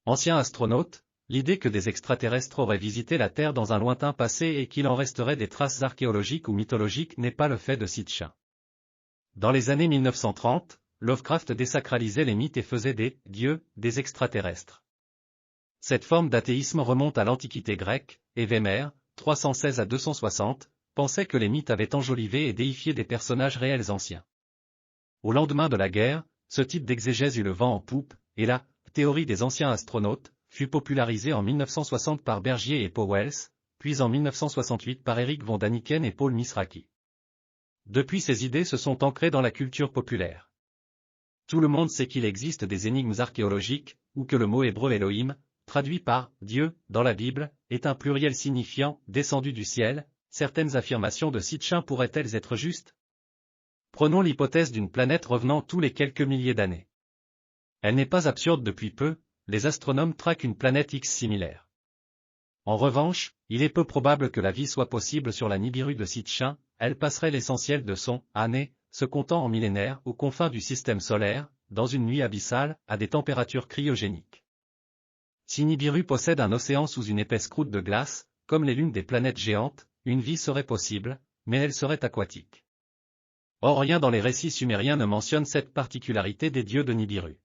Ancien astronaute, l'idée que des extraterrestres auraient visité la Terre dans un lointain passé et qu'il en resterait des traces archéologiques ou mythologiques n'est pas le fait de Sitchin. Dans les années 1930, Lovecraft désacralisait les mythes et faisait des dieux des extraterrestres. Cette forme d'athéisme remonte à l'Antiquité grecque, et Vémère, 316 à 260, pensait que les mythes avaient enjolivé et déifié des personnages réels anciens. Au lendemain de la guerre, ce type d'exégèse eut le vent en poupe, et la théorie des anciens astronautes fut popularisée en 1960 par Bergier et Powells, puis en 1968 par Eric von Daniken et Paul Misraki. Depuis, ces idées se sont ancrées dans la culture populaire. Tout le monde sait qu'il existe des énigmes archéologiques, ou que le mot hébreu Elohim, traduit par « Dieu » dans la Bible, est un pluriel signifiant « descendu du ciel ». Certaines affirmations de Sitchin pourraient-elles être justes? Prenons l'hypothèse d'une planète revenant tous les quelques milliers d'années. Elle n'est pas absurde depuis peu, les astronomes traquent une planète X similaire. En revanche, il est peu probable que la vie soit possible sur la Nibiru de Sitchin, elle passerait l'essentiel de son année, se comptant en millénaires, aux confins du système solaire, dans une nuit abyssale, à des températures cryogéniques. Si Nibiru possède un océan sous une épaisse croûte de glace, comme les lunes des planètes géantes, une vie serait possible, mais elle serait aquatique. Or rien dans les récits sumériens ne mentionne cette particularité des dieux de Nibiru.